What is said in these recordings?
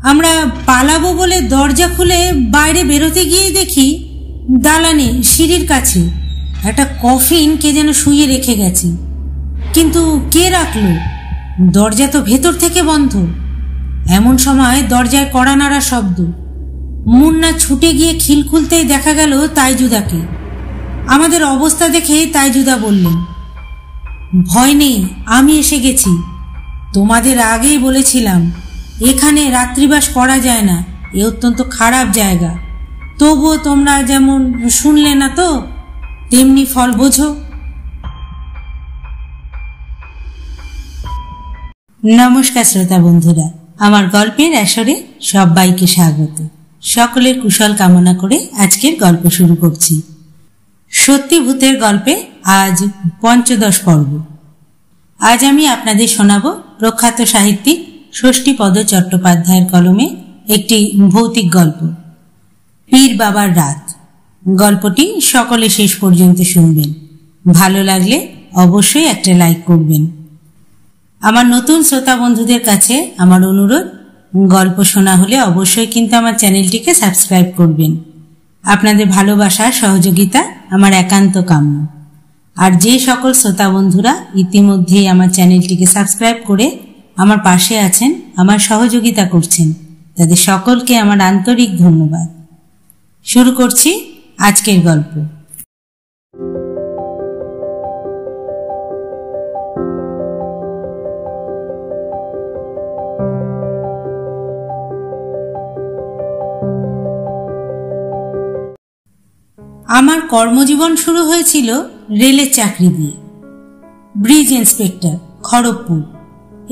আমরা পালাবো বলে দরজা খুলে বাইরে বেরোতে গিয়ে দেখি দালানে সিঁড়ির কাছে একটা কফিন কে যেন শুয়ে রেখে গেছে। কিন্তু কে রাখলো? দরজা তো ভেতর থেকে বন্ধ। এমন সময় দরজায় কড়া নাড়া শব্দ। মুন্না ছুটে গিয়ে খিল খুলতেই দেখা গেল তাইজুদাকে। আমাদের অবস্থা দেখে তাইজুদা বললেন, ভয় নেই, আমি এসে গেছি। তোমাদের আগেই বলেছিলাম এখানে রাত্রিবাস করা যায় না, এ অত্যন্ত খারাপ জায়গা। তবুও তোমরা যেমন শুনলে না তো, তেমনি ফল বোঝো। নমস্কার শ্রোতা বন্ধুরা, আমার গল্পের আসরে সবাইকে স্বাগত। সকলের কুশল কামনা করে আজকের গল্প শুরু করছি। সত্যি ভূতের গল্পে আজ ৫৫ পর্ব। আজ আমি আপনাদের শোনাব প্রখ্যাত সাহিত্যিক ষষ্ঠীপদ চট্টোপাধ্যায়ের কলমে একটি ভৌতিক গল্প, পীর বাবার রাত। গল্পটি সকলে শেষ পর্যন্ত শুনবেন। ভালো লাগলে অবশ্যই একটা লাইক করবেন। আমার নতুন শ্রোতা বন্ধুদের কাছে আমার অনুরোধ, গল্প শোনা হলে অবশ্যই কিন্তু আমার চ্যানেলটিকে সাবস্ক্রাইব করবেন। আপনাদের ভালোবাসা সহযোগিতা আমার একান্ত কাম্য। আর যে সকল শ্রোতা বন্ধুরা ইতিমধ্যেই আমার চ্যানেলটিকে সাবস্ক্রাইব করে আমার পাশে আছেন, আমার সহযোগিতা করছেন, তাদের সকলকে আমার আন্তরিক ধন্যবাদ। শুরু করছি আজকের গল্প। আমার কর্মজীবন শুরু হয়েছিল রেলের চাকরি দিয়ে। ব্রিজ ইন্সপেক্টর, খড়গপুর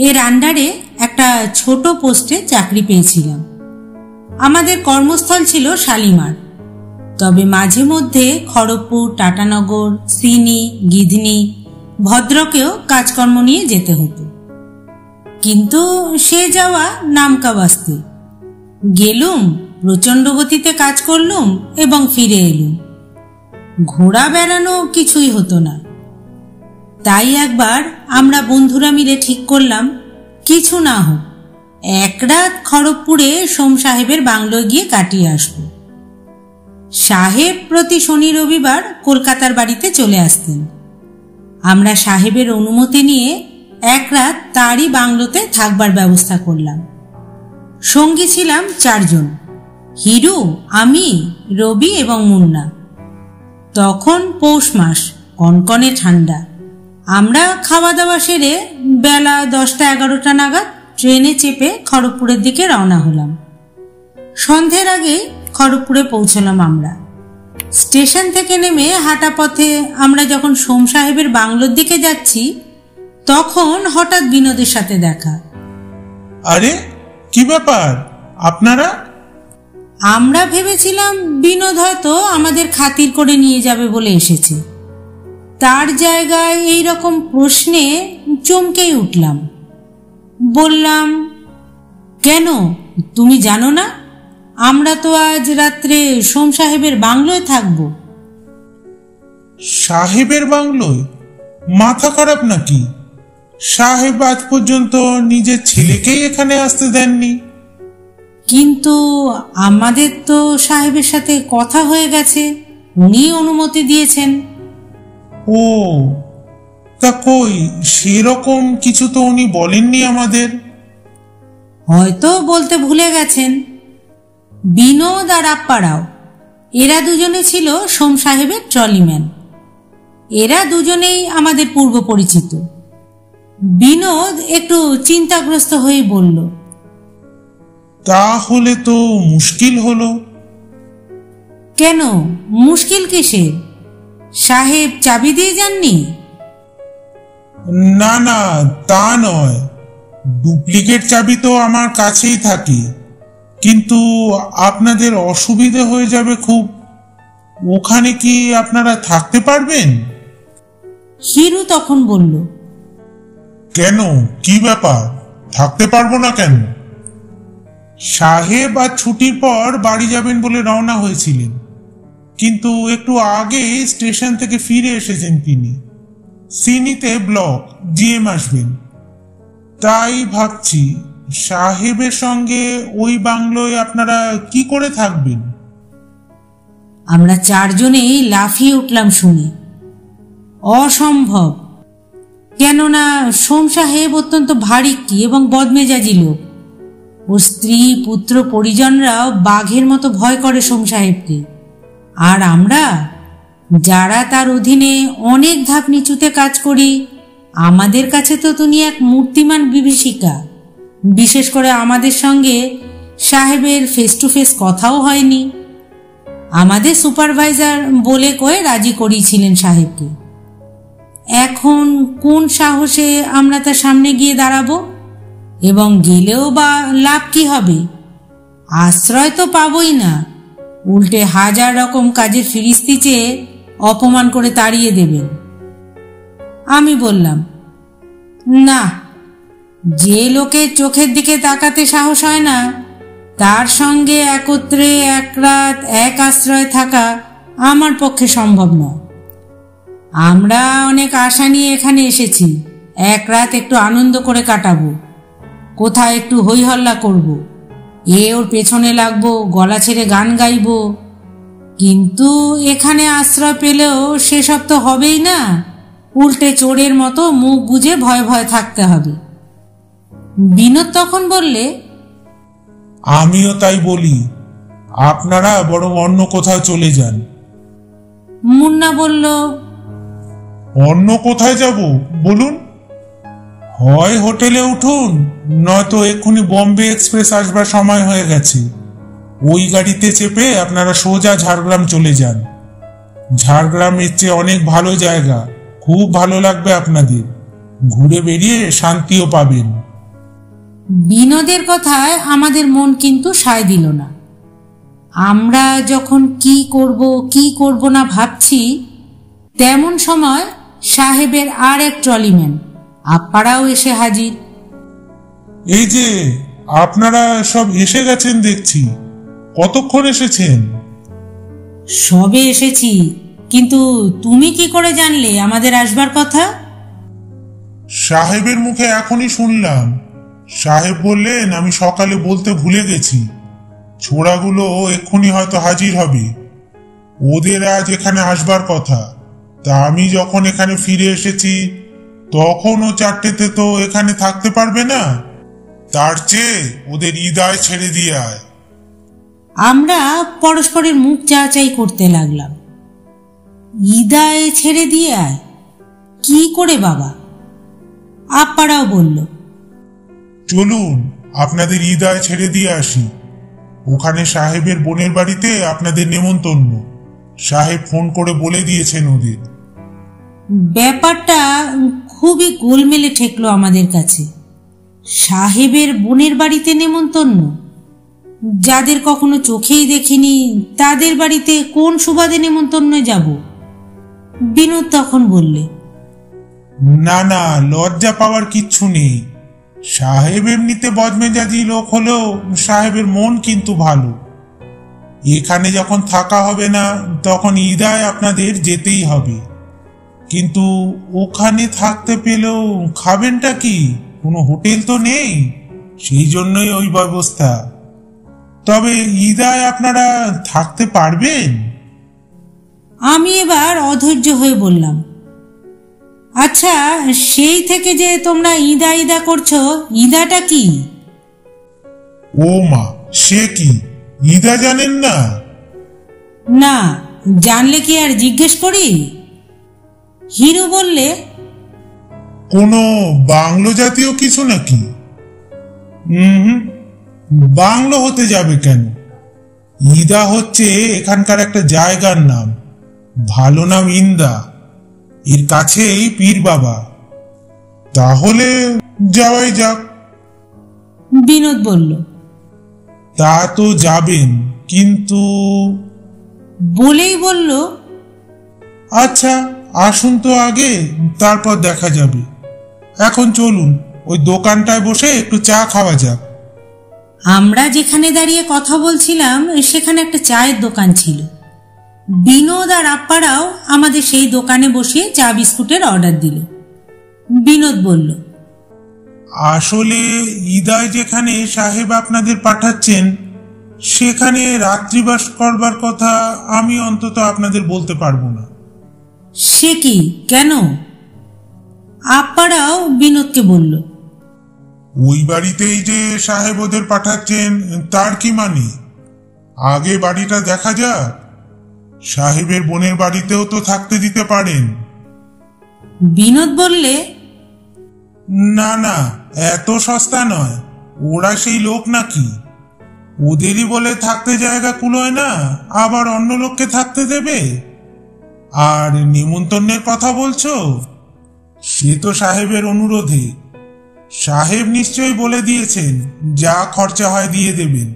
এর আন্ডারে একটা ছোট পোস্টে চাকরি পেয়েছিলাম। আমাদের কর্মস্থল ছিল শালিমার, তবে মাঝে মধ্যে খড়গপুর, টাটানগর, সিনি, গিধনি, ভদ্রকেও কাজকর্ম নিয়ে যেতে হতো। কিন্তু সে যাওয়া নামকা বাস্তে। গেলুম, প্রচণ্ড গতিতে কাজ করলুম এবং ফিরে এলুম। ঘোরা বেড়ানো কিছুই হতো না। তাই একবার আমরা বন্ধুরা মিলে ঠিক করলাম, কিছু না হোক এক রাত খড়গপুরে সোম সাহেবের বাংলোয় গিয়ে কাটিয়ে আসব। সাহেব প্রতি শনি রবিবার কলকাতার বাড়িতে চলে আসতেন। আমরা সাহেবের অনুমতি নিয়ে এক রাত তারই বাংলোতে থাকবার ব্যবস্থা করলাম। সঙ্গী ছিলাম 4 জন, হিরু, আমি, রবি এবং মুন্না। তখন পৌষ মাস, কনকনে ঠান্ডা। আমরা খাওয়া দাওয়া সেরে বেলা 10টা-11টা নাগাদ ট্রেনে চেপে খড়গপুরের দিকে রওনা হলাম। সন্ধ্যের আগেই খড়গপুরে পৌঁছলাম আমরা। স্টেশন থেকে নেমে হাঁটা পথে আমরা যখন সোম সাহেবের বাংলোর দিকে যাচ্ছি, তখন হঠাৎ বিনোদের সাথে দেখা। আরে কি ব্যাপার আপনারা? আমরা ভেবেছিলাম বিনোদ হয়তো আমাদের খাতির করে নিয়ে যাবে বলে এসেছে। তার জায়গায় এই রকম প্রশ্নে চমকেই উঠলাম। বললাম, কেন, তুমি জানো না আমরা তো আজ রাত্রে সোম সাহেবের বাংলোয় থাকব। সাহেবের বাংলোয়? মাথা খারাপ নাকি? সাহেব আজ পর্যন্ত নিজের ছেলেকেই এখানে আসতে দেননি। কিন্তু আমাদের তো সাহেবের সাথে কথা হয়ে গেছে, উনি অনুমতি দিয়েছেন। ও, তা কই সেরকম কিছু তো উনি বলেননি আমাদের। হয়তো বলতে ভুলে গেছেন। বিনোদ আর আপ্পারাও, এরা দুজনে ছিল সোম সাহেবের ট্রলিম্যান। এরা দুজনেই আমাদের পূর্ব পরিচিত। বিনোদ একটু চিন্তাগ্রস্ত হয়ে বলল, তাহলে তো মুশকিল হলো। কেন, মুশকিল কিসের? সাহেব চাবি দিয়ে যাননি? না না, তা নয়, ডুপ্লিকেট চাবি তো আমার কাছেই থাকে, কিন্তু আপনাদের অসুবিধে হয়ে যাবে খুব। ওখানে কি আপনারা থাকতে পারবেন? হিরু তখন বলল, কেন, কি ব্যাপার, থাকতে পারবো না কেন? সাহেব আজ ছুটির পর বাড়ি যাবেন বলে রওনা হয়েছিলেন, কিন্তু একটু আগে স্টেশন থেকে ফিরে এসেছেন তিনি। সিনিতে ব্লক জিএম আসবেন, তাই ভাবছি সাহেবের সঙ্গে ওই বাংলোয় আপনারা কি করে থাকবেন? আমরা চারজনেই লাফিয়ে উঠলাম শুনে। অসম্ভব, কেননা সোম সাহেব অত্যন্ত ভারিক্কি এবং বদমেজাজি লোক। ও স্ত্রী পুত্র পরিজনরাও বাঘের মতো ভয় করে সোম সাহেবকে। আর আমরা যারা তার অধীনে অনেক ধাপ নিচুতে কাজ করি, আমাদের কাছে তো তিনি এক মূর্তিমান বিভীষিকা। বিশেষ করে আমাদের সঙ্গে সাহেবের ফেস টু ফেস কথাও হয়নি। আমাদের সুপারভাইজার বলে কয়ে রাজি করিয়েছিলেন সাহেবকে। এখন কোন সাহসে আমরা তার সামনে গিয়ে দাঁড়াবো? এবং গেলেও বা লাভ কি হবে? আশ্রয় তো পাবই না, উল্টে হাজার রকম কাজের ফিরিস্তি চেয়ে অপমান করে তাড়িয়ে দেবেন। আমি বললাম, না, যে লোকের চোখের দিকে তাকাতে সাহস হয় না, তার সঙ্গে একত্রে এক রাত এক আশ্রয় থাকা আমার পক্ষে সম্ভব নয়। আমরা অনেক আশা নিয়ে এখানে এসেছি, এক রাত একটু আনন্দ করে কাটাবো, কোথায় একটু হই হল্লা করবো, ওর পেছনে লাগবো, গলা ছেড়ে গান গাইবো। কিন্তু এখানে আশ্রয় পেলেও সেসব তো হবেই না, উল্টে চোরের মতো মুখ বুজে ভয় ভয় থাকতে হবে। বিনোদ তখন বললে, আমিও তাই বলি, আপনারা বরং অন্য কোথাও চলে যান। মুন্না বলল, অন্য কোথায় যাব বলুন? হয় হোটেলে উঠুন, নয়তো এক্ষুনি বম্বে এক্সপ্রেস আসবার সময় হয়ে গেছে। ওই গাড়িতে চেপে আপনারা সোজা ঝাড়গ্রাম চলে যান। ঝাড়গ্রামের চেয়ে অনেক ভালো জায়গা, খুব ভালো লাগবে আপনাদের, ঘুরে বেরিয়ে শান্তিও পাবেন। বিনোদের কথায় আমাদের মন কিন্তু সায় দিল না। আমরা যখন কি করব না ভাবছি, তেমন সময় সাহেবের আর এক ট্রলিম্যান আপ্পারাও এসে হাজির। এই যে আপনারা সব এসে গেছেন দেখছি, কতক্ষণ এসেছেন? সবে এসেছি, কিন্তু তুমি কি করে জানলে আমাদের আসবার কথা? সাহেবের মুখে এখনই শুনলাম। সাহেব বললেন আমি সকালে বলতে ভুলে গেছি, ছোড়াগুলো এক্ষুনি হয়তো হাজির হবে, ওদের আজ এখানে আসবার কথা। তা আমি যখন এখানে ফিরে এসেছি তখন ও 4টেতে তো এখানে থাকতে পারবে না, তার চেয়ে ওদের ঈদায় ছেড়ে দিয়ে আয়। আমরা পরস্পরের মুখ চাচাই করতে লাগলাম। ঈদায় ছেড়ে দিয়ে আয়? কি করে বাবা? আপ্পারাও বলল, চলুন আপনাদের ঈদায় ছেড়ে দিয়ে আসি। ওখানে সাহেবের বোনের বাড়িতে আপনাদের নেমন্তন্ন, সাহেব ফোন করে বলে দিয়েছেন ওদের। ব্যাপারটা খুবই গোলমেলে ঠেকলো আমাদের কাছে। সাহেবের বোনের বাড়িতে নেমন্তন্ন? যাদের কখনো চোখেই দেখিনি তাদের বাড়িতে কোন সুবাদে নেমন্তন্ন যাব? বিনোদ তখন বললে, না না, লজ্জা পাওয়ার কিচ্ছু নেই। সাহেব এমনিতে বদমেজাজি লোক হলেও সাহেবের মন কিন্তু ভালো। এখানে যখন থাকা হবে না তখন ঈদায় আপনাদের যেতেই হবে। কিন্তু ওখানে থাকতে পেলেও খাবেনটা কি? কোনো হোটেল তো নেই, সেই জন্যই ওই ব্যবস্থা। তবে ঈদায় আপনারা থাকতে পারবেন? আমি এবার অধৈর্য হয়ে বললাম, আচ্ছা, সেই থেকে যে তোমরা ঈদা ঈদা করছো, ঈদাটা কি? ও মা, সে কি ঈদা জানেন না? না, জানলে কি আর জিজ্ঞেস করি? হিরু বললে, কোনো বাংলো জাতীয় কিছু নাকি? বাংলো হতে যাবে কেন? ঈদা হচ্ছে এখানকার একটা জায়গার নাম, ভালো নাম ইন্দা, এর কাছেই পীর বাবা। তাহলে যাওয়াই যাক। বিনোদ বলল, তা তো যাবেন, কিন্তু বলেই বলল, আচ্ছা আসুন তো আগে, তারপর দেখা যাবে। এখন চলুন ওই দোকানটায় বসে একটু চা খাওয়া যাক। আমরা যেখানে দাঁড়িয়ে কথা বলছিলাম সেখানে একটা চায়ের দোকান ছিল। বিনোদ আর আপ্পারাও আমাদের সেই দোকানে বসিয়ে চা বিস্কুটের অর্ডার দিল। বিনোদ বলল, আসলে ইদায় যেখানে সাহেব আপনাদের পাঠাচ্ছেন সেখানে রাত্রিবাস করবার কথা আমি অন্তত আপনাদের বলতে পারবো না। সে কি, কেন? আপ্পারাও বিনোদকে বলল, ওই বাড়িতেই যে সাহেব ওদের পাঠাচ্ছেন তার কি মানে? আগে বাড়িটা দেখা যাক। সাহেবের বোনের বাড়িতেও তো থাকতে দিতে পারেন। বিনোদ বললে, না না, এত সস্তা নয়। ওরা সেই লোক নাকি? ওদেরই বলে থাকতে জায়গা কুলোয় না, আবার অন্য লোককে থাকতে দেবে? আর নিমন্ত্রণের কথা বলছো? সে তো সাহেবের অনুরোধে। সাহেব নিশ্চয়ই বলে দিয়েছেন যা খরচা হয় দিয়ে দেবেন।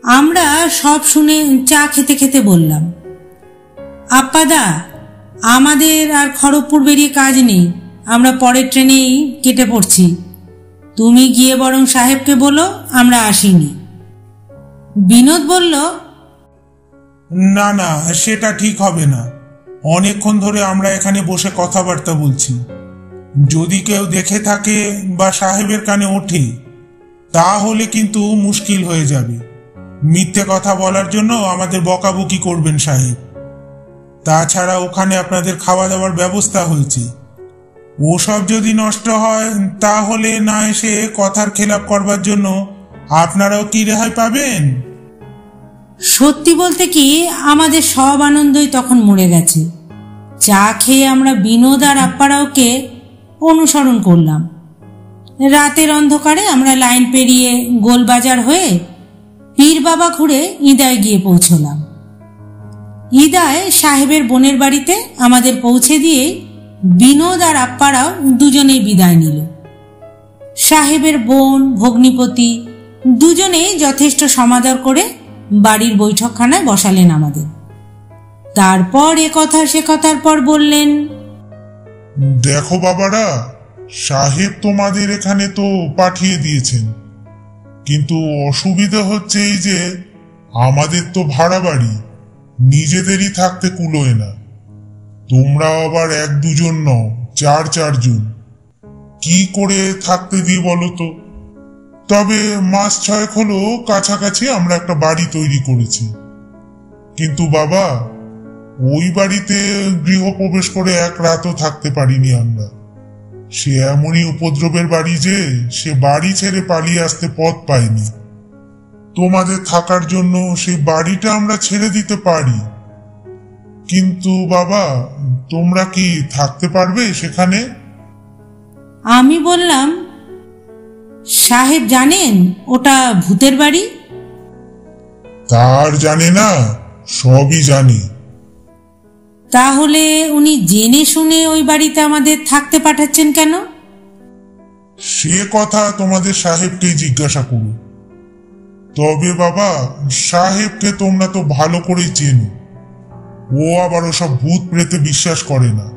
আমরা সব শুনে চা খেতে খেতে বললাম, আপ্পাদা, আমাদের আর খড়গপুর বেরিয়ে কাজ নেই, আমরা পরের ট্রেনেই কেটে পড়ছি। তুমি গিয়ে বরং সাহেবকে বলো আমরা আসিনি। বিনোদ বলল, না না, সেটা ঠিক হবে না। অনেকক্ষণ ধরে আমরা এখানে বসে কথাবার্তা বলছি। যদি কেউ দেখে থাকে বা সাহেবের কানে ওঠে তাহলে কিন্তু মুশকিল হয়ে যাবে। মিথ্যে কথা বলার জন্য আমাদের বকাবকি করবেন সাহেব। তাছাড়া ওখানে আপনাদের খাওয়া দাওয়ার ব্যবস্থা হয়েছে। ওসব যদি নষ্ট হয় তাহলে না এসে কথার খেলাপ করবার জন্য আপনারাও কি রেহাই পাবেন? সত্যি বলতে কি, আমাদের সব আনন্দই তখন মরে গেছে। চা খেয়ে আমরা বিনোদ আর আপ্পারাওকে অনুসরণ করলাম। রাতের অন্ধকারে আমরা লাইন পেরিয়ে গোলবাজার হয়ে পীর বাবা ঘুরে ইদায় গিয়ে পৌঁছলাম। ইদায় সাহেবের বোনের বাড়িতে আমাদের পৌঁছে দিয়ে বিনোদ আর আপ্পারাও দুজনেই বিদায় নিল। সাহেবের বোন ভগ্নিপতি দুজনেই যথেষ্ট সমাদর করে বাড়ির বৈঠকখানায় বসালেন আমাদের। তারপর এ কথা সে কথার পর বললেন, দেখো বাবারা, সাহেব তোমাদের এখানে তো পাঠিয়ে দিয়েছেন, কিন্তু অসুবিধা হচ্ছে এই যে আমাদের তো ভাড়া বাড়ি, নিজেদেরই থাকতে কুলোয় না। তোমরা আবার এক দুজন নও, চার চারজন। কি করে থাকতে দিই বলো তো? তবে মাস 6 হলো কাছাকাছি আমরা একটা বাড়ি তৈরি করেছি। কিন্তু বাবা, ওই বাড়িতে গৃহপ্রবেশ করে এক রাতও থাকতে পারিনি আমরা। সে এমনই উপদ্রবের বাড়ি যে সে বাড়ি ছেড়ে পালিয়ে আসতে পথ পায়নি। তোমাদের থাকার জন্য সেই বাড়িটা আমরা ছেড়ে দিতে পারি, কিন্তু বাবা তোমরা কি থাকতে পারবে সেখানে? আমি বললাম, সাহেব জানেন ওটা ভূতের বাড়ি? তার জানে না, সবই জানি। তাহলে উনি জেনে শুনে ওই বাড়িতে আমাদের থাকতে পাঠাচ্ছেন কেন? সে কথা তোমাদের সাহেবকেই জিজ্ঞাসা করো। তবে বাবা, সাহেবকে তোমরা তো ভালো করেই চেনো। ও আবার ওসব ভূত প্রেতে বিশ্বাস করে না।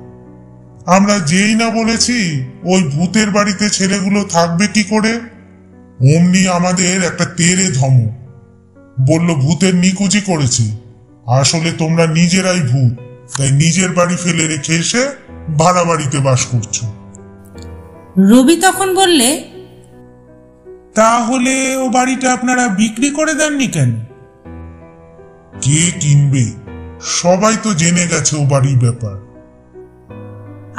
আমরা যেই না বলেছি ওই ভূতের বাড়িতে ছেলেগুলো থাকবে কি করে, অমনি আমাদের একটা তেরে ধমক। বলল ভূতের নিকুচি করেছে। আসলে তোমরা নিজেরাই ভূত, তাই নিজের বাড়ি ফেলে রেখে এসে ভাড়া বাড়িতে বাস করছো। রবি তখন বললে, তাহলে ও বাড়িটা আপনারা বিক্রি করে দেননি কেন? কে কিনবে? সবাই তো জেনে গেছে ও বাড়ির ব্যাপার।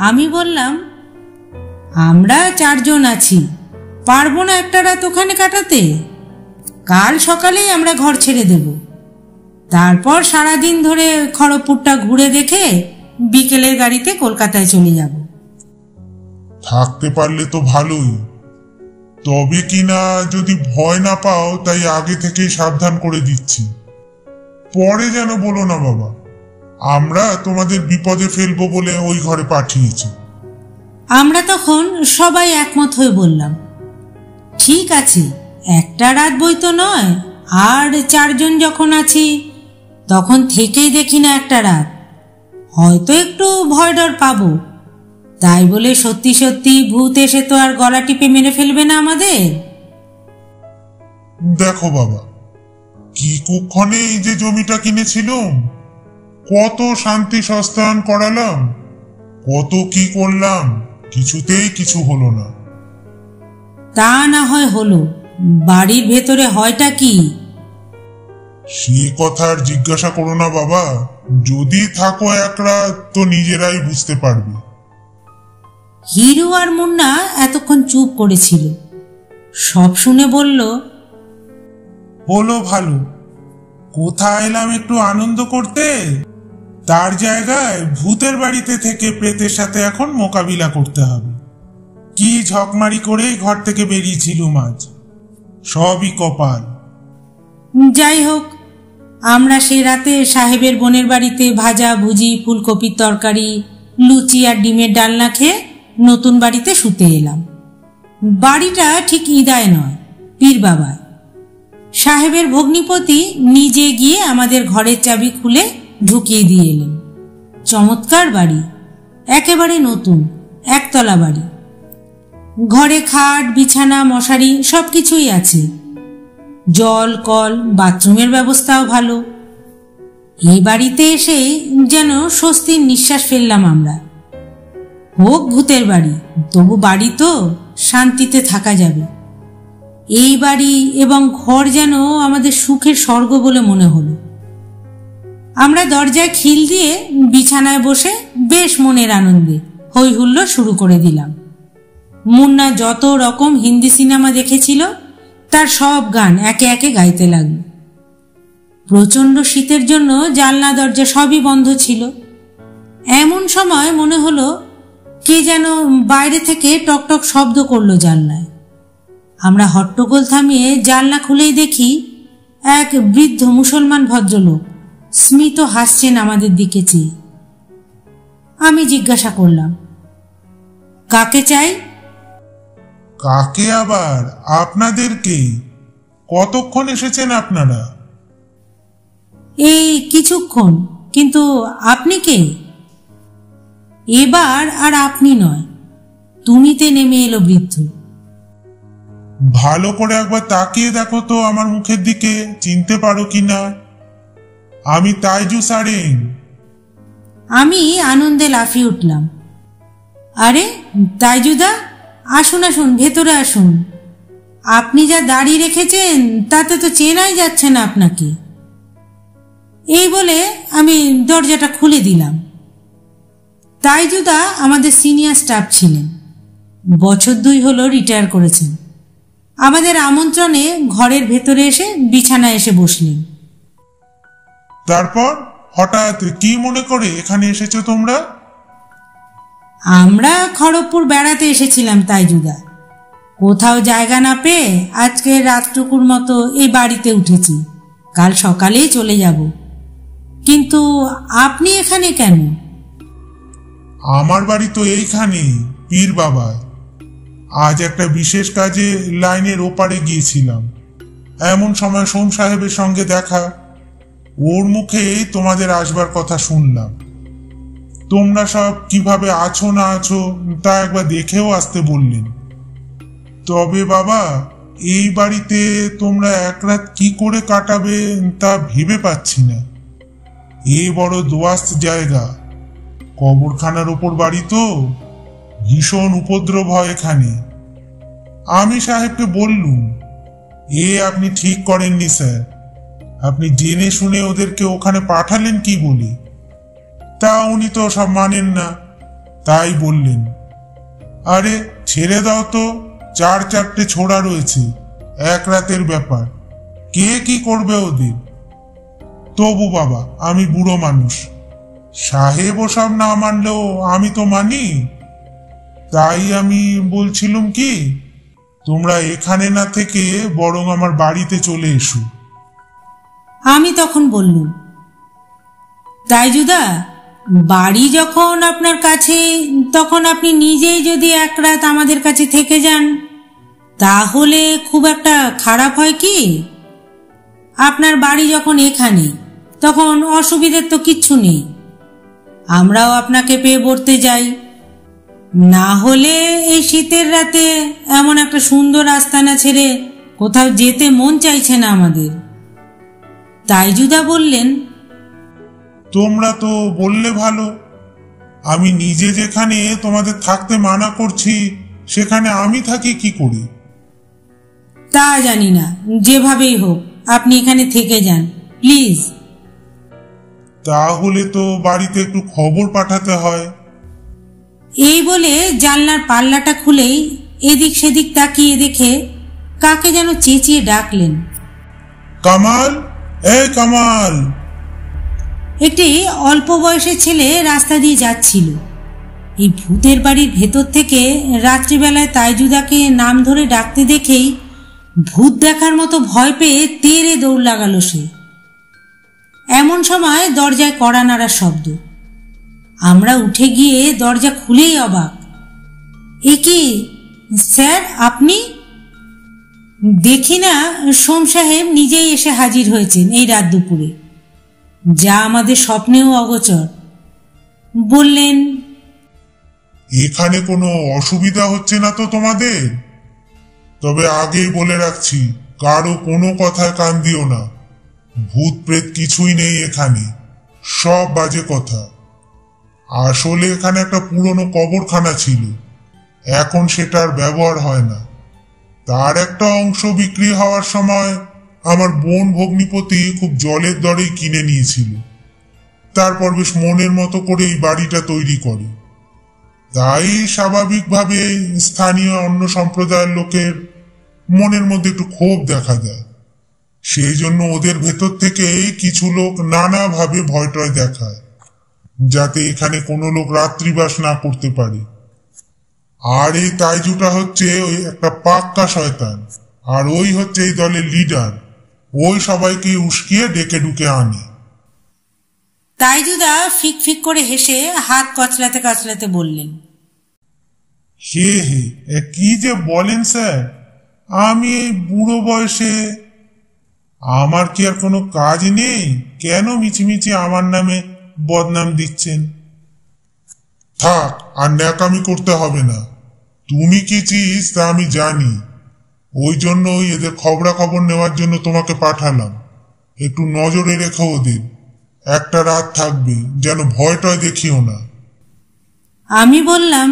আমি বললাম, আমরা 4 জন আছি, পারবো না একটা রাত ওখানে কাটাতে। কাল সকালেই আমরা ঘর ছেড়ে দেব। তারপর সারাদিন ধরে খড়গপুরটা ঘুরে দেখে বিকেলের গাড়িতে কলকাতায় চলে যাব। থাকতে পারলে তো ভালোই, তবে কিনা যদি ভয় না পাও তাই আগে থেকেই সাবধান করে দিচ্ছি। পরে যেন বলো না বাবা, আমরা তোমাদের বিপদে ফেলবো বলে ওই ঘরে পাঠিয়েছি। আমরা তখন সবাই একমত হয়ে বললাম, ঠিক আছে, একটা রাত বই তো নয়, আর 4 জন যখন আছি তখন থেকেই দেখি না একটা রাত, হয়তো একটু ভয় ডর পাবো। তাই বলে সত্যি সত্যি ভূত এসে তো আর গলা টিপে মেরে ফেলবে না আমাদের। দেখো বাবা, কি কুক্ষণে এই যে জমিটা কিনেছিলাম, কত শান্তি সস্তায়ন করালাম, কত কি করলাম, কিছুতেই কিছু হলো না। তা না হয় হলো, বাড়ির ভেতরে হয়টা কি? সে কথা আর জিজ্ঞাসা করো না বাবা, যদি থাকো এক রাত তো নিজেরাই বুঝতে পারবে। হিরু আর মুন্না এতক্ষণ চুপ করেছিল, সব শুনে বলল, হলো ভালো, কোথায় এলাম একটু আনন্দ করতে, তার জায়গায় ভূতের বাড়িতে থেকে প্রেতের সাথে এখন মোকাবিলা করতে হবে। কি ঝকমারি করে ঘর থেকে বেরিয়েছিল আজ, সবই কপাল। যাই হোক, আমরা সে রাতে সাহেবের বোনের বাড়িতে ভাজা ভুজি, ফুলকপির তরকারি, লুচি আর ডিমের ডালনা খেয়ে নতুন বাড়িতে শুতে এলাম। বাড়িটা ঠিক ইদায় নয়, পীর বাবায়। সাহেবের ভগ্নিপতি নিজে গিয়ে আমাদের ঘরের চাবি খুলে ঢুকিয়ে দিয়ে এলেন। চমৎকার বাড়ি, একেবারে নতুন, একতলা বাড়ি। ঘরে খাট, বিছানা, মশারি সবকিছুই আছে। জল, কল, বাথরুমের ব্যবস্থাও ভালো। এই বাড়িতে এসে যেন স্বস্তির নিঃশ্বাস ফেললাম আমরা। হোক ভূতের বাড়ি, তবু বাড়ি তো, শান্তিতে থাকা যাবে। এই বাড়ি এবং ঘর যেন আমাদের সুখের স্বর্গ বলে মনে হলো। আমরা দরজায় খিল দিয়ে বিছানায় বসে বেশ মনের আনন্দে হই হুল্লোড় শুরু করে দিলাম। মুন্না যত রকম হিন্দি সিনেমা দেখেছিল তার সব গান একে একে গাইতে লাগল। প্রচণ্ড শীতের জন্য জানলা দরজা সবই বন্ধ ছিল। এমন সময় মনে হলো কে যেন বাইরে থেকে টকটক শব্দ করলো জানলায়। আমরা হট্টগোল থামিয়ে জানলা খুলেই দেখি এক বৃদ্ধ মুসলমান ভদ্রলোক স্মিত হাসছেন আমাদের দিকে চেয়ে। আমি জিজ্ঞাসা করলাম, কাকে চাই? কাকে আবার, আপনাদেরকে। কতক্ষণ এসেছেন আপনারা? এই কিছুক্ষণ, কিন্তু আপনি কে? এবার আর আপনি নয়, তুমিতে নেমে এলো বৃদ্ধ। ভালো করে একবার তাকিয়ে দেখো তো আমার মুখের দিকে, চিনতে পারো কিনা। আমি তাইজু সারেং। আমি আনন্দে লাফিয়ে উঠলাম, আরে তাইজুদা, আসুন আসুন, ভেতরে আসুন। আপনি যা দাড়ি রেখেছেন তাতে তো চেনাই যাচ্ছে না আপনাকে। এই বলে আমি দরজাটা খুলে দিলাম। তাইজুদা আমাদের সিনিয়র স্টাফ ছিলেন, বছর 2 হলো রিটায়ার করেছেন। আমাদের আমন্ত্রণে ঘরের ভেতরে এসে বিছানায় এসে বসলেন। তারপর হঠাৎ কি মনে করে এখানে এসেছো তোমরা? আমরা খড়গপুর বেড়াতে এসেছিলাম তাইজুদা। কোথাও জায়গা না পেয়ে আজকে রাতটুকুর মতো এই বাড়িতে উঠেছি, কাল সকালেই চলে যাব। কিন্তু আপনি এখানে কেন? আমার বাড়ি তো এইখানে, পীর বাবায়। আজ একটা বিশেষ কাজে লাইনের ওপারে গিয়েছিলাম, এমন সময় সোম সাহেবের সঙ্গে দেখা। ওর মুখে তোমাদের আসবার কথা শুনলাম। তোমরা সব কিভাবে আছো না আছো তা একবার দেখেও আসতে বললেন। তবে বাবা, এই বাড়িতে তোমরা এক রাত কি করে কাটাবে তা ভেবে পাচ্ছি না। এ বড় দোয়াস্ত জায়গা, কবরখানার ওপর বাড়ি তো, ভীষণ উপদ্রব হয় এখানে। আমি সাহেবকে বললুম, আপনি ঠিক করেননি স্যার, আপনি জেনে শুনে ওদেরকে ওখানে পাঠালেন কি বলে। তা উনি তো সব মানেন না, তাই বললেন, আরে ছেড়ে দাও তো, 4-4টে ছোড়া রয়েছে, এক রাতের ব্যাপার, কে কি করবে ওদের। তবু বাবা, আমি বুড়ো মানুষ, সাহেব ওসব না মানলেও আমি তো মানি। তাই আমি বলছিলাম কি, তোমরা এখানে না থেকে বরং আমার বাড়িতে চলে এসো। আমি তখন বললুম, তাইজুদা, বাড়ি যখন আপনার কাছে, তখন আপনি নিজেই যদি এক রাত আমাদের কাছে থেকে যান তাহলে খুব একটা খারাপ হয় কি? আপনার বাড়ি যখন এখানে, তখন অসুবিধের তো কিচ্ছু নেই। আমরাও আপনাকে পেয়ে বলতে যাই। না হলে এই শীতের রাতে এমন একটা সুন্দর আস্তানা ছেড়ে কোথাও যেতে মন চাইছে না আমাদের। তাইজুদা বললেন, তোমরা তো বললে ভালো, আমি নিজে যেখানে তোমাদের থাকতে মানা করছি সেখানে আমি থাকি কি করি? তা জানি না, যেভাবেই হোক আপনি এখানে থেকে যান প্লিজ। তাহলে তো বাড়িতে একটু খবর পাঠাতে হয়। এই বলে জানলার পাল্লাটা খুলেই এদিক সেদিক তাকিয়ে দেখে কাকে যেন চেঁচিয়ে ডাকলেন, কামাল, এই কামাল। একটি অল্প বয়সের ছেলে রাস্তা দিয়ে যাচ্ছিল। এই ভূতের বাড়ির ভেতর থেকে রাত্রিবেলায় তাইজুদাকে নাম ধরে ডাকতে দেখেই ভূত দেখার মতো ভয় পেয়ে তেড়ে দৌড় লাগালো সে। এমন সময় দরজায় কড়া নাড়ার শব্দ। আমরা উঠে গিয়ে দরজা খুলেই অবাক। এ কি স্যার, আপনি? দেখি না সোম সাহেব নিজেই এসে হাজির হয়েছেন এই রাত দুপুরে, যা আমাদের স্বপ্নেও অগোচর। বললেন, এখানে কোনো অসুবিধা হচ্ছে না তো তোমাদের? তবে আগেই বলে রাখছি, কারো কোনো কথায় কান দিও না। ভূত প্রেত কিছুই নেই এখানে, সব বাজে কথা। আসলে এখানে একটা পুরনো কবরখানা ছিল, এখন সেটার ব্যবহার হয় না। তার একটা অংশ বিক্রি হওয়ার সময় আমার বোন ভগ্নিপতি খুব জলের দরেই কিনে নিয়েছিল। তারপর বেশ মনের মতো করে এই বাড়িটা তৈরি করে। তাই স্বাভাবিকভাবে স্থানীয় অন্য সম্প্রদায়ের লোকের মনের মধ্যে একটু ক্ষোভ দেখা যায়। সেই জন্য ওদের ভেতর থেকে কিছু লোক নানাভাবে ভয় টয় দেখায়, যাতে এখানে কোনো লোক রাত্রিবাস না করতে পারে। আর এই তাইজুটা হচ্ছে ওই একটা পাক্কা শয়তান, আর ওই হচ্ছে এই দলের লিডার। ওই সবাইকে উস্কিয়ে ডেকে ডুকে আনে। তাইজুদা ফিক ফিক করে হেসে হাত কচলাতে কচলাতে বললেন, হে হে, কি যে বলেন স্যার, আমি এই বুড়ো বয়সে আমার কি আর কোনো কাজ নেই? কেন মিছিমিছি আমার নামে বদনাম দিচ্ছেন? থাক, আর ন্যাকামি করতে হবে না। তুমি কি চিজ তা আমি জানি, ওই জন্যই এদের খবরাখবর নেওয়ার জন্য তোমাকে পাঠালাম। একটু নজরে রেখো ওদের, একটা রাত থাকবে, যেন ভয়টয় দেখিও না। আমি বললাম,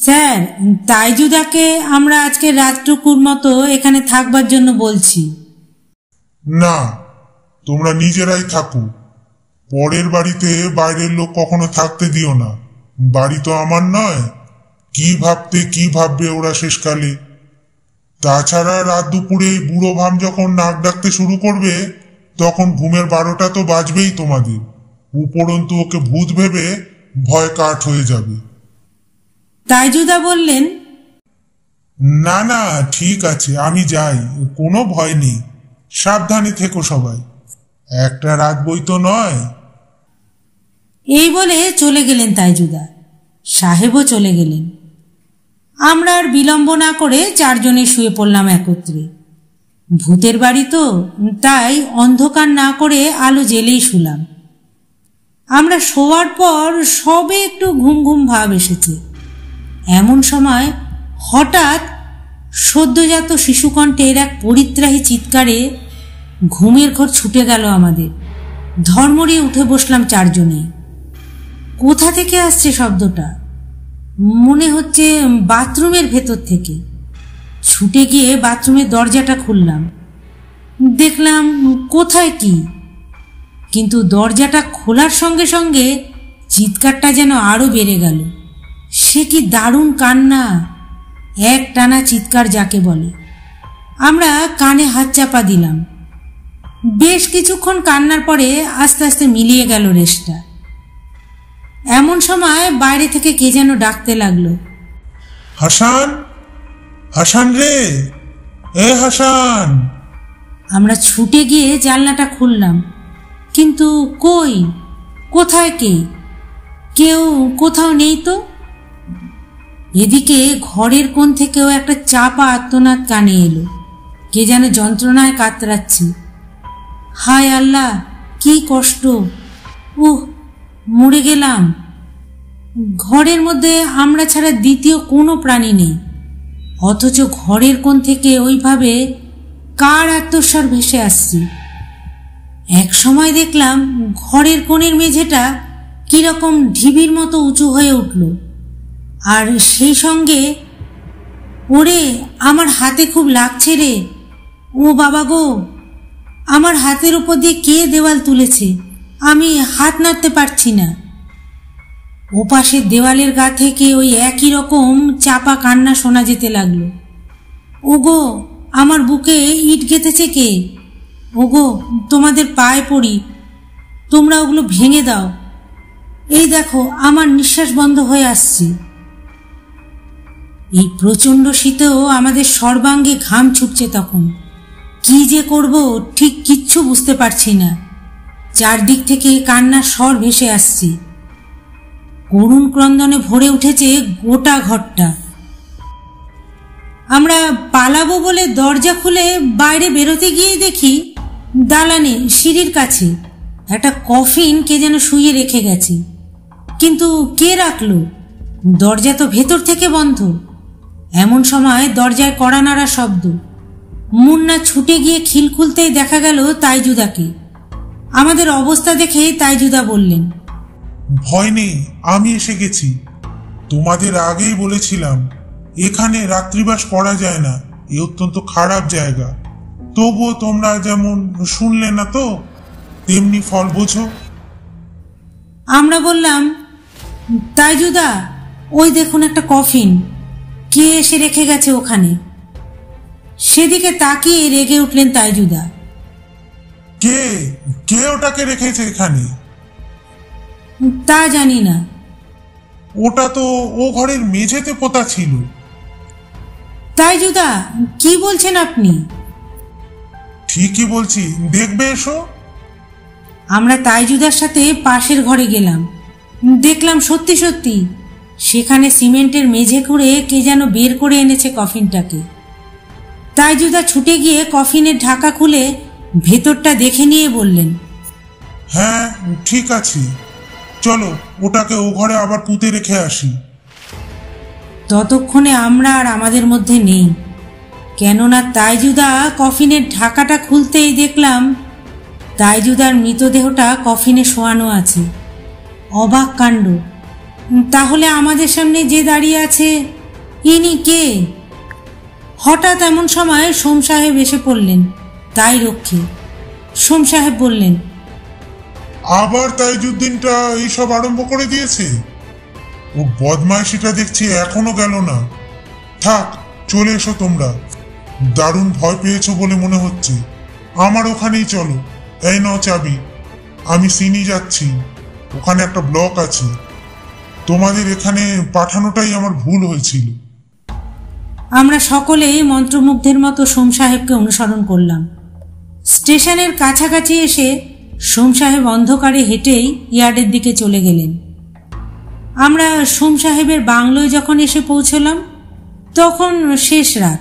স্যার, তাইজুদাকে আমরা আজকে রাতটুকুর মতো এখানে থাকবার জন্য বলছি। না, তোমরা নিজেরাই থাকো। পরের বাড়িতে বাইরের লোক কখনো থাকতে দিও না। বাড়ি তো আমার নয়, কি ভাববে ওরা শেষকালে। তাছাড়া রাত দুপুরে বুড়ো ভাম যখন নাক ডাকতে শুরু করবে, তখন ঘুমের 12টা তো বাজবেই তোমাদের। উপরন্তু ওকে ভূত ভেবে ভয় কাঠ হয়ে যাবে। তাইজুদা বললেন, না না, ঠিক আছে, আমি যাই, কোনো ভয় নেই। সাবধানে থেকো সবাই, একটা রাত বই তো নয়। এই বলে চলে গেলেন তাইজুদা। সাহেবও চলে গেলেন। আমরা আর বিলম্ব না করে 4 জনে শুয়ে পড়লাম একত্রে। ভূতের বাড়ি তো, তাই অন্ধকার না করে আলো জ্বেলেই শুলাম। আমরা শোয়ার পর সবে একটু ঘুম ঘুম ভাব এসেছে। এমন সময় হঠাৎ সদ্যজাত শিশুকণ্ঠের এক পরিত্রাহী চিৎকারে ঘুমের ঘর ছুটে গেল আমাদের। ধর্মড়িয়ে উঠে বসলাম 4 জনে। কোথা থেকে আসছে শব্দটা? মনে হচ্ছে বাথরুমের ভেতর থেকে। ছুটে গিয়ে বাথরুমের দরজাটা খুললাম। দেখলাম কোথায় কি, কিন্তু দরজাটা খোলার সঙ্গে সঙ্গে চিৎকারটা যেন আরো বেড়ে গেল। সে কি দারুণ কান্না, এক টানা চিৎকার যাকে বলে। আমরা কানে হাত চাপা দিলাম। বেশ কিছুক্ষণ কান্নার পরে আস্তে আস্তে মিলিয়ে গেল রেশটা। এমন সময় বাইরে থেকে কে যেন ডাকতে লাগলো, হাসান, হাসান রে, এ হাসান। আমরা ছুটে গিয়ে জানলাটা খুললাম, কিন্তু কই, কোথায় কে? কেউ কোথাও নেই তো। এদিকে ঘরের কোণ থেকেও একটা চাপা আর্তনাদ কানে এলো। কে যেন যন্ত্রণায় কাতরাচ্ছে। হায় আল্লাহ, কি কষ্ট! মরে গেলাম। ঘরের মধ্যে আমরা ছাড়া দ্বিতীয় কোনো প্রাণী নেই, অথচ ঘরের কোণ থেকে ওইভাবে কার আত্মস্বর ভেসে আসছে। এক সময় দেখলাম ঘরের কোণের মেঝেটা কিরকম ঢিবির মতো উঁচু হয়ে উঠল, আর সেই সঙ্গে ওরে, আমার হাতে খুব লাগছে রে। ও বাবা গো, আমার হাতের উপর দিয়ে কে দেওয়াল তুলেছে, আমি হাত নাড়তে পারছি না। ওপাশের দেওয়ালের গা থেকে ওই একই রকম চাপা কান্না শোনা যেতে লাগলো। ওগো, আমার বুকে ইট গেঁথেছে কে? ওগো, তোমাদের পায়ে পড়ি, তোমরা ওগুলো ভেঙে দাও। এই দেখো, আমার নিঃশ্বাস বন্ধ হয়ে আসছে। এই প্রচণ্ড শীতেও আমাদের সর্বাঙ্গে ঘাম ছুটছে তখন। কি যে করব ঠিক কিচ্ছু বুঝতে পারছি না। চারদিক থেকে কান্নার স্বর ভেসে আসছে। করুণ ক্রন্দনে ভরে উঠেছে গোটা ঘরটা। আমরা পালাবো বলে দরজা খুলে বাইরে বেরোতে গিয়ে দেখি দালানে সিঁড়ির কাছে একটা কফিন কে যেন শুয়ে রেখে গেছে। কিন্তু কে রাখলো? দরজা তো ভেতর থেকে বন্ধ। এমন সময় দরজায় কড়া নাড়া শব্দ। মুন্না ছুটে গিয়ে খিল খুলতেই দেখা গেল তাইজুদাকে। আমাদের অবস্থা দেখে তাইজুদা বললেন, ভয় নেই, আমি এসে গেছি। তোমাদের আগেই বলেছিলাম এখানে রাত্রিবাস করা যায় না, এ অত্যন্ত খারাপ জায়গা। তবুও তোমরা যেমন শুনলে না তো, তেমনি ফল বোঝো। আমরা বললাম, তাইজুদা, ওই দেখুন একটা কফিন, কে এসে রেখে গেছে ওখানে। সেদিকে তাকিয়ে রেগে উঠলেন তাইজুদা। কে কে ওটাকে রেখেছে এখানে? তা জানি না। ওটা তো ও ঘরের মেঝেতে পোতা ছিল। তাইজুদা, কি বলছেন আপনি? ঠিকই বলছি, দেখবে এসো। আমরা তাইজুদার সাথে পাশের ঘরে গেলাম। দেখলাম সত্যি সত্যি সেখানে সিমেন্টের মেঝে খুঁড়ে কে যেন বের করে এনেছে কফিনটাকে। তাইজুদা ছুটে গিয়ে কফিনের ঢাকা খুলে ভেতরটা দেখে নিয়ে বললেন, হ্যাঁ ঠিক আছে, চলো ওটাকে ও ঘরে আবার পুঁতে রেখে আসি। ততক্ষণে আমরা আর আমাদের মধ্যে নেই, কেননা তাইজুদা কফিনের ঢাকাটা খুলতেই দেখলাম তাইজুদার মৃতদেহটা কফিনে শোয়ানো আছে। অবাক কাণ্ড! তাহলে আমাদের সামনে যে দাঁড়িয়ে আছে ইনি কে? হঠাৎ এমন সময় সোম সাহেব এসে পড়লেন তাই রক্ষে। সোম সাহেব বললেন, আবার তাইজুদ্দিনটা এইসব আরম্ভ করে দিয়েছে। ও বদমাইশিটা দেখছি এখনো গেল না। থাক, চলে এসো তোমরা। দারুণ ভয় পেয়েছো বলে মনে হচ্ছে। আমার ওখানেই চলো। এই নাও চাবি। আমি সিনি যাচ্ছি, ওখানে একটা ব্লক আছে। তোমাদের এখানে পাঠানোটাই আমার ভুল হয়েছিল। আমরা সকলেই মন্ত্রমুগ্ধের মতো সোম সাহেবকে অনুসরণ করলাম। স্টেশনের কাছাকাছি এসে সোম সাহেব অন্ধকারে হেঁটেই ইয়ার্ডের দিকে চলে গেলেন। আমরা সোম সাহেবের বাংলোয় যখন এসে পৌঁছলাম তখন শেষ রাত।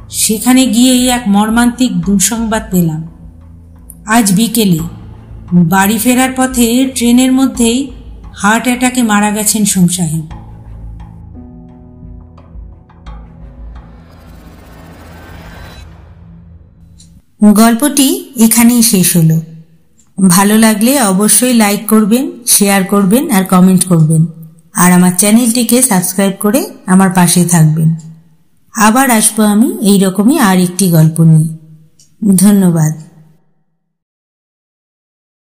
সেখানে গিয়েই এক মর্মান্তিক দুঃসংবাদ পেলাম। আজ বিকেলে বাড়ি ফেরার পথে ট্রেনের মধ্যেই হার্ট অ্যাটাকে মারা গেছেন সোম সাহেব। গল্পটি এখানেই শেষ হলো। ভালো লাগলে অবশ্যই লাইক করবেন, শেয়ার করবেন আর কমেন্ট করবেন। আর আমার চ্যানেলটিকে সাবস্ক্রাইব করে আমার পাশে থাকবেন। আবার আসবো আমি এইরকমই আর একটি গল্প নিয়ে। ধন্যবাদ।